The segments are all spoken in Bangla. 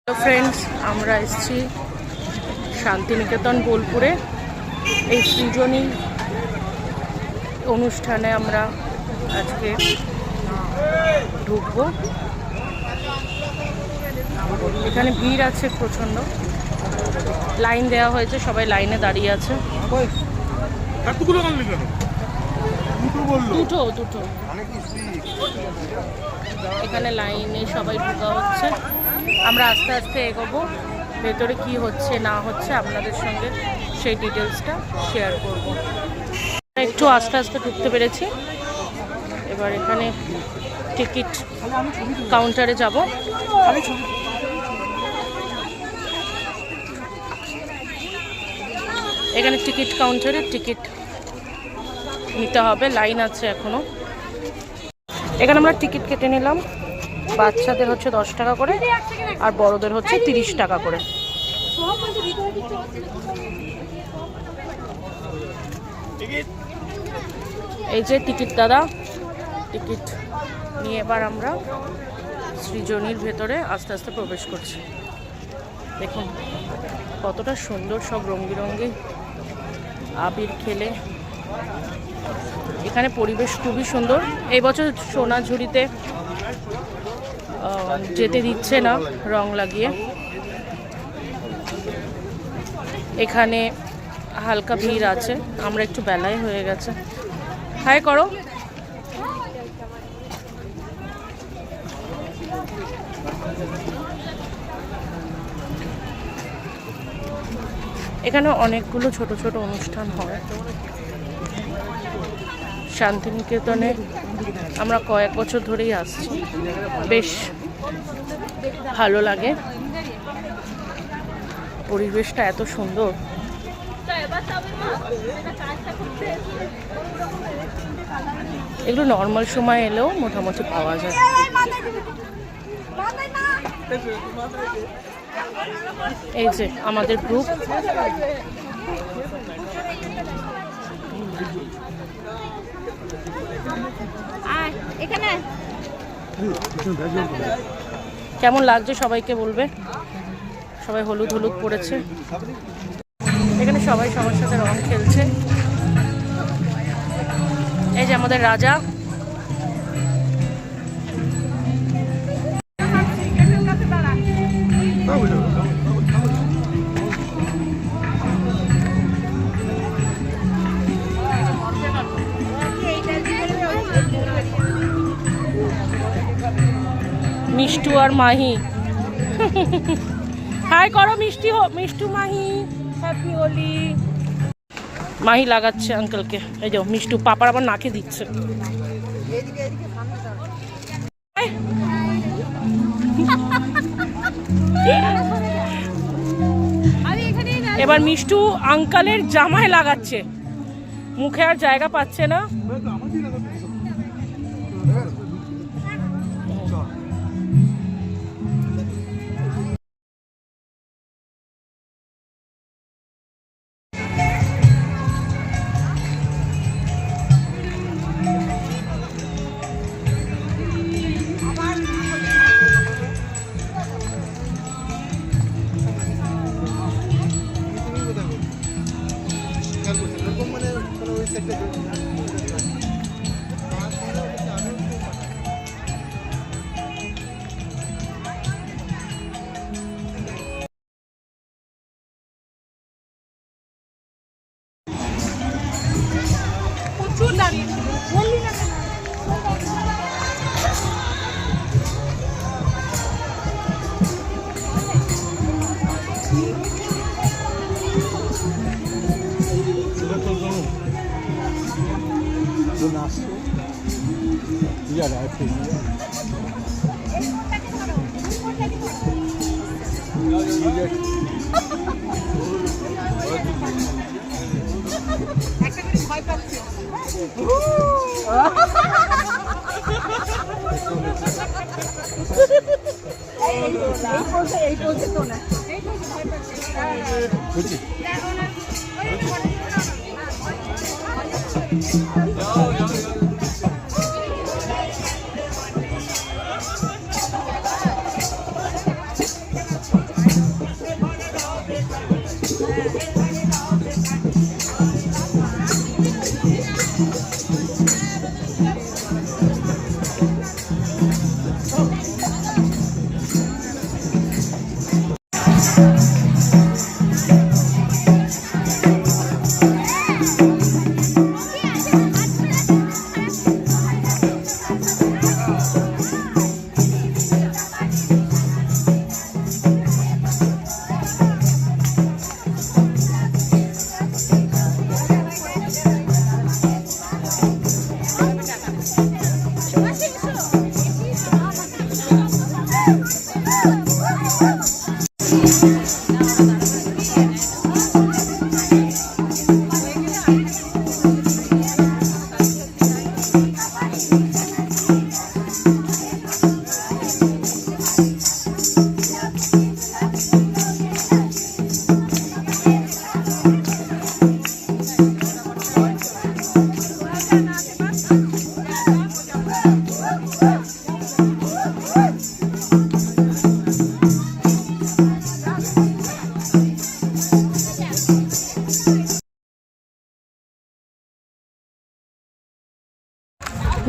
হ্যালো ফ্রেন্ডস, আমরা এসেছি শান্তিনিকেতন বোলপুরে। এই সৃজনী অনুষ্ঠানে আমরা আজকে ঢুকবো। এখানে ভিড় আছে প্রচণ্ড, লাইন দেওয়া হয়েছে, সবাই লাইনে দাঁড়িয়ে আছে। দুটো এখানে লাইনে সবাই ঢোকা হচ্ছে। আমরা আস্তে আস্তে এগোবো, ভেতরে কি হচ্ছে না হচ্ছে আপনাদের সঙ্গে সেই ডিটেলসটা শেয়ার করব। একটু আস্তে আস্তে ঢুকতে পেরেছি। এবার এখানে টিকিট কাউন্টারে যাব। এখানে টিকিট কাউন্টারে টিকিট নিতে হবে, লাইন আছে এখনো। এখানে আমরা টিকিট কেটে নিলাম। বাচ্চাদের হচ্ছে 10 টাকা করে আর বড়দের হচ্ছে 30 টাকা করে। এই যে টিকিট দাদা, টিকিট নিয়ে এবার আমরা সৃজনীর ভেতরে আস্তে আস্তে প্রবেশ করছি। দেখুন কতটা সুন্দর, সব রঙবিরঙি আবির খেলে। এখানে পরিবেশ খুবই সুন্দর। এই বছর সোনাঝুরিতে যেতে দিচ্ছে না রং লাগিয়ে। এখানে হালকা ভিড় আছে, আমরা একটু বেলায় হয়ে গেছে। হাই করো। এখানে অনেকগুলো ছোট ছোট অনুষ্ঠান হয়। শান্তিনিকেতনে আমরা কয়েক বছর ধরেই আসছি, বেশ ভালো লাগে। পরিবেশটা এত সুন্দর। এগুলো নর্মাল সময় এলেও মোটামুটি পাওয়া যায়। এই যে আমাদের গ্রুপ, কেমন লাগছে সবাইকে বলবে। সবাই হলুদ হলুদ পড়েছে। এখানে সবাই সবার সাথে রং খেলছে। এই যে আমাদের রাজা, মিষ্টু আর মাহি। হাই করো মিষ্টি, মিষ্টু মাহি, হ্যাপি হোলি। মাহি লাগাচ্ছে আঙ্কেলকে। এই যে মিষ্টু পাপার আবার নাকে দিচ্ছে। এবার মিষ্টু আঙ্কেলের জামায় লাগাচ্ছে, মুখে আর জায়গা পাচ্ছে না।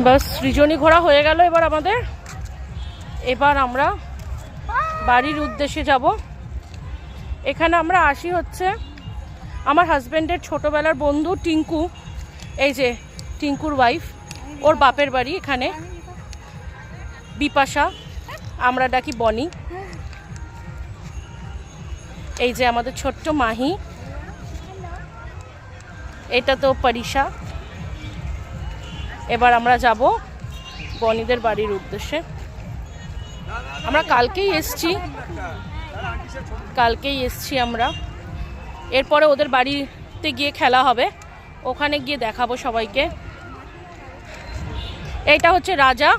বাস সৃজনী ঘোরা হয়ে গেল এবার আমাদের। এবার আমরা বাড়ির উদ্দেশ্যে যাব। এখানে আমরা আসি হচ্ছে আমার হাজব্যান্ডের ছোটোবেলার বন্ধু টিঙ্কু, এই যে টিঙ্কুর ওয়াইফ, ওর বাপের বাড়ি এখানে বিপাশা, আমরা ডাকি বনি। এই যে আমাদের ছোট্ট মাহি, এটা তো পরিশা। এবার আমরা যাব বনিদের বাড়ির উদ্দেশ্যে। আমরা কালকেই এসছি আমরা। এরপরে ওদের বাড়িতে গিয়ে খেলা হবে, ওখানে গিয়ে দেখাবো সবাইকে। এইটা হচ্ছে রাজা।